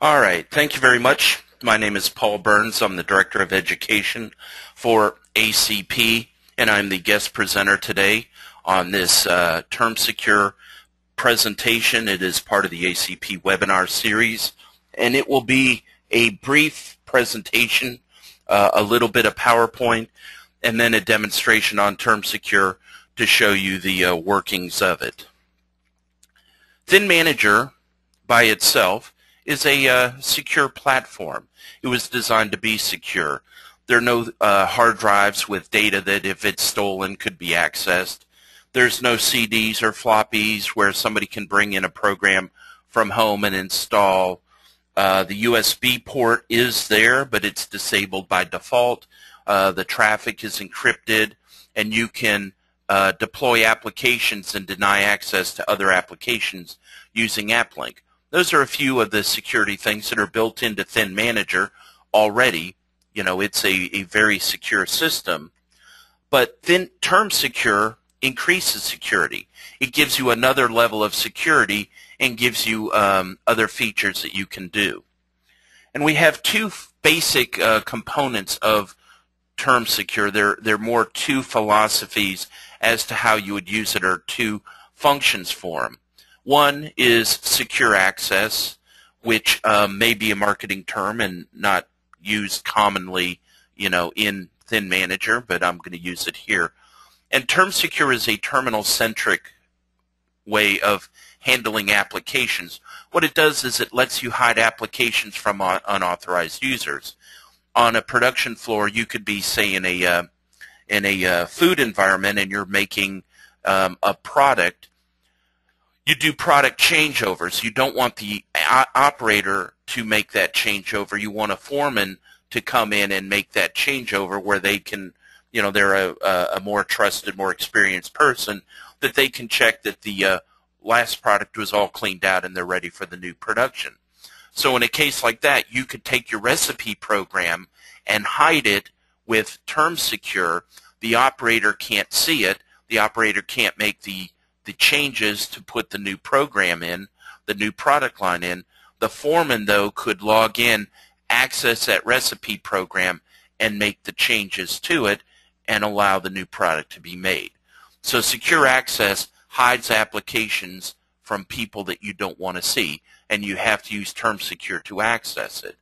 All right, thank you very much. My name is Paul Burns. I'm the Director of Education for ACP, and I'm the guest presenter today on this TermSecure presentation. It is part of the ACP webinar series, and it will be a brief presentation, a little bit of PowerPoint, and then a demonstration on TermSecure to show you the workings of it. ThinManager by itself is a secure platform. It was designed to be secure. There are no hard drives with data that, if it's stolen, could be accessed. There's no CDs or floppies where somebody can bring in a program from home and install. The USB port is there, but it's disabled by default. The traffic is encrypted, and you can deploy applications and deny access to other applications using AppLink. Those are a few of the security things that are built into ThinManager already. You know, it's a very secure system. But TermSecure increases security. It gives you another level of security and gives you other features that you can do. And we have two basic components of TermSecure. They're more two philosophies as to how you would use it, or two functions for them. One is secure access, which may be a marketing term and not used commonly, you know, in ThinManager, but I'm going to use it here. And TermSecure is a terminal-centric way of handling applications. What it does is it lets you hide applications from unauthorized users. On a production floor, you could be, say, in a food environment, and you're making a product. You do product changeovers. You don't want the operator to make that changeover. You want a foreman to come in and make that changeover where they can, you know, they're a more trusted, more experienced person, that they can check that the last product was all cleaned out and they're ready for the new production. So in a case like that, you could take your recipe program and hide it with TermSecure. The operator can't see it. The operator can't make the changes to put the new program in, the new product line in. The foreman, though, could log in, access that recipe program, and make the changes to it and allow the new product to be made. So secure access hides applications from people that you don't want to see, and you have to use TermSecure to access it.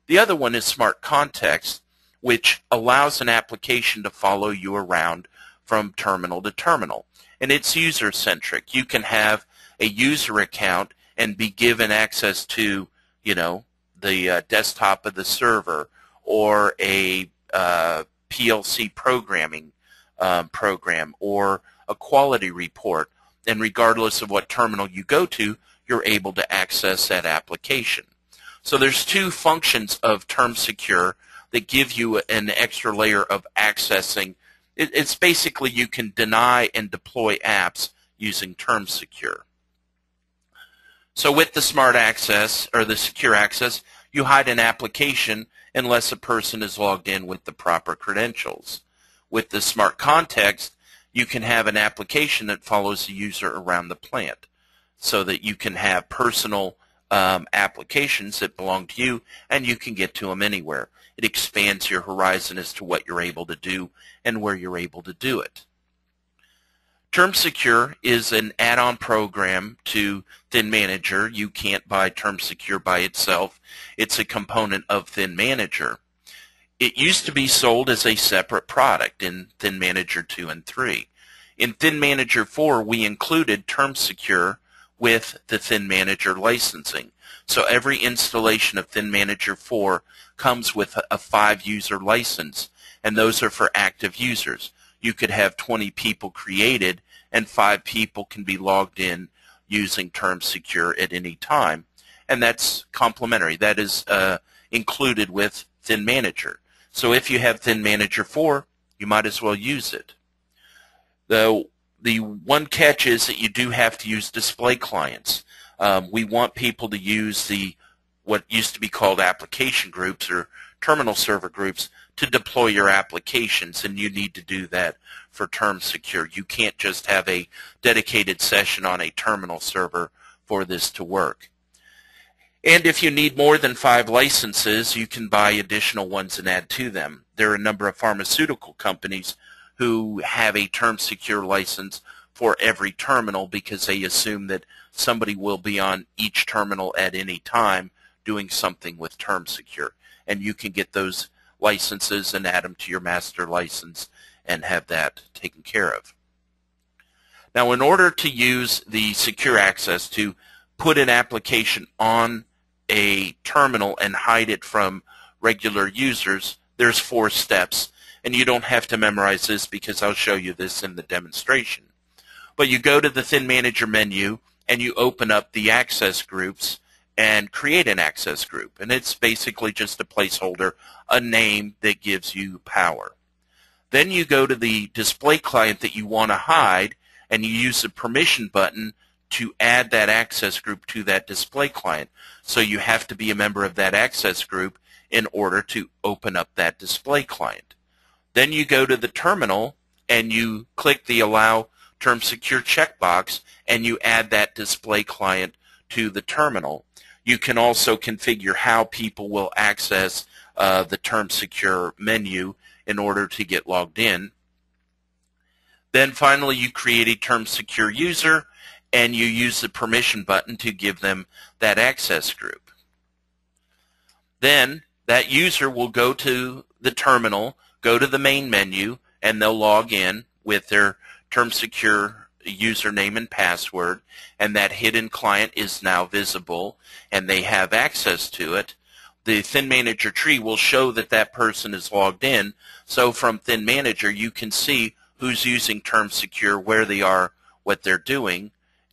The other one is SmartContext, which allows an application to follow you around from terminal to terminal. And it's user-centric. You can have a user account and be given access to, you know, the desktop of the server, or a PLC programming program, or a quality report. And regardless of what terminal you go to, you're able to access that application. So there's two functions of TermSecure that give you an extra layer of accessing. It's basically, you can deny and deploy apps using TermSecure. So with the Smart Access, or the Secure Access, you hide an application unless a person is logged in with the proper credentials. With the Smart Context, you can have an application that follows the user around the plant, so that you can have personal applications that belong to you, and you can get to them anywhere. It expands your horizon as to what you're able to do and where you're able to do it. TermSecure is an add-on program to ThinManager. You can't buy TermSecure by itself. It's a component of ThinManager. It used to be sold as a separate product in ThinManager 2 and 3. In ThinManager 4, we included TermSecure with the ThinManager licensing. So every installation of ThinManager 4 comes with a 5-user license, and those are for active users. You could have 20 people created, and 5 people can be logged in using TermSecure at any time, and that's complementary. That is included with ThinManager. So if you have ThinManager 4, you might as well use it. The one catch is that you do have to use display clients. We want people to use what used to be called application groups, or terminal server groups, to deploy your applications, and you need to do that for TermSecure. You can't just have a dedicated session on a terminal server for this to work. And if you need more than 5 licenses, you can buy additional ones and add to them. There are a number of pharmaceutical companies who have a TermSecure license for every terminal because they assume that somebody will be on each terminal at any time doing something with TermSecure. And you can get those licenses and add them to your master license and have that taken care of. Now, in order to use the Secure Access to put an application on a terminal and hide it from regular users, there's 4 steps. And you don't have to memorize this because I'll show you this in the demonstration. But you go to the ThinManager menu and you open up the access groups and create an access group. And it's basically just a placeholder, a name that gives you power. Then you go to the display client that you want to hide and you use the permission button to add that access group to that display client. So you have to be a member of that access group in order to open up that display client. Then you go to the terminal and you click the Allow TermSecure checkbox and you add that display client to the terminal. You can also configure how people will access the TermSecure menu in order to get logged in. Then finally you create a TermSecure user and you use the permission button to give them that access group. Then that user will go to the terminal, go to the main menu, and they'll log in with their TermSecure username and password, and that hidden client is now visible and they have access to it. The ThinManager tree will show that that person is logged in, so from ThinManager you can see who's using TermSecure, where they are, what they're doing,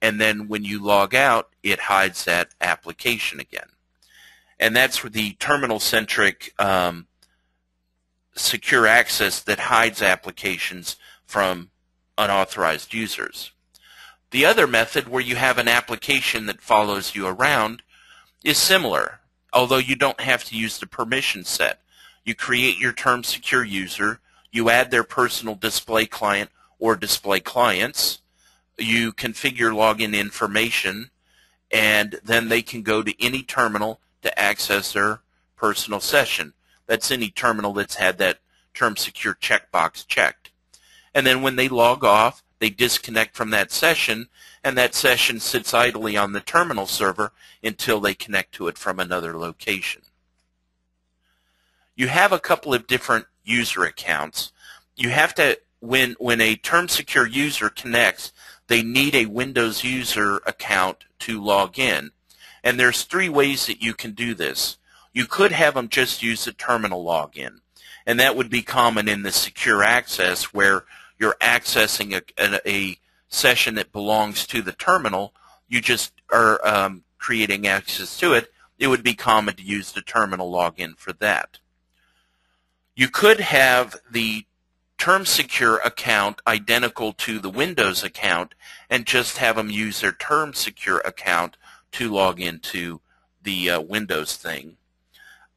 and then when you log out it hides that application again. And that's the terminal-centric secure access that hides applications from unauthorized users. The other method, where you have an application that follows you around, is similar, although you don't have to use the permission set. You create your TermSecure user, you add their personal display client or display clients, you configure login information, and then they can go to any terminal to access their personal session. That's any terminal that's had that TermSecure checkbox checked. And then when they log off, they disconnect from that session, and that session sits idly on the terminal server until they connect to it from another location. You have a couple of different user accounts. You have to, when a TermSecure user connects, they need a Windows user account to log in. And there's 3 ways that you can do this. You could have them just use the terminal login, and that would be common in the Secure Access, where you're accessing a session that belongs to the terminal. You just are creating access to it. It would be common to use the terminal login for that. You could have the TermSecure account identical to the Windows account and just have them use their TermSecure account to log into the Windows thing.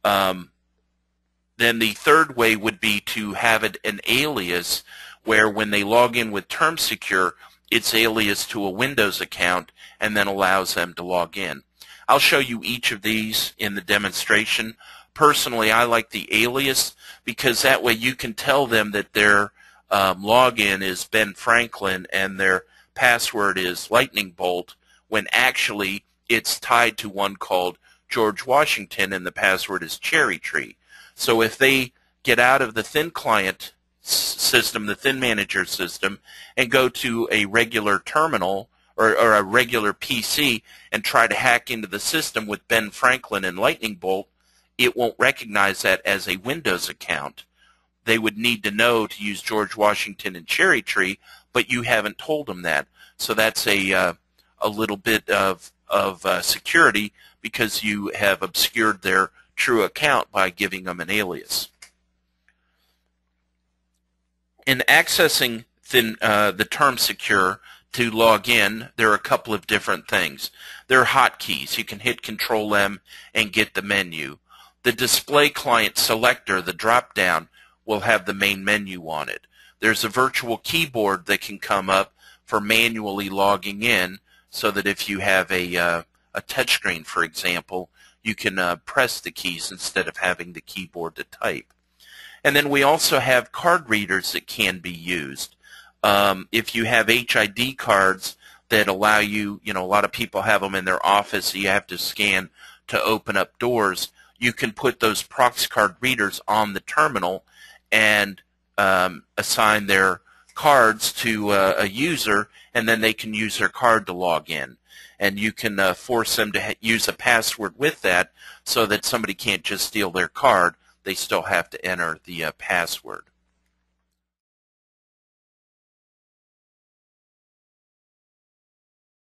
Then the third way would be to have it an alias, where when they log in with TermSecure, it's alias to a Windows account and then allows them to log in. I'll show you each of these in the demonstration. Personally, I like the alias because that way you can tell them that their login is Ben Franklin and their password is Lightning Bolt, when actually it's tied to one called George Washington and the password is Cherry Tree. So if they get out of the Thin Client system, the ThinManager system, and go to a regular terminal or a regular PC and try to hack into the system with Ben Franklin and Lightning Bolt, it won't recognize that as a Windows account. They would need to know to use George Washington and Cherry Tree, but you haven't told them that. So that's a little bit of security, because you have obscured their true account by giving them an alias. In accessing the TermSecure to log in, there are a couple of different things. There are hotkeys. You can hit Control M and get the menu. The display client selector, the drop-down, will have the main menu on it. There's a virtual keyboard that can come up for manually logging in, so that if you have a a touchscreen, for example, you can press the keys instead of having the keyboard to type. And then we also have card readers that can be used. If you have HID cards that allow you, a lot of people have them in their office, so you have to scan to open up doors, you can put those prox card readers on the terminal and assign their cards to a user, and then they can use their card to log in. And you can force them to use a password with that so that somebody can't just steal their card. They still have to enter the password.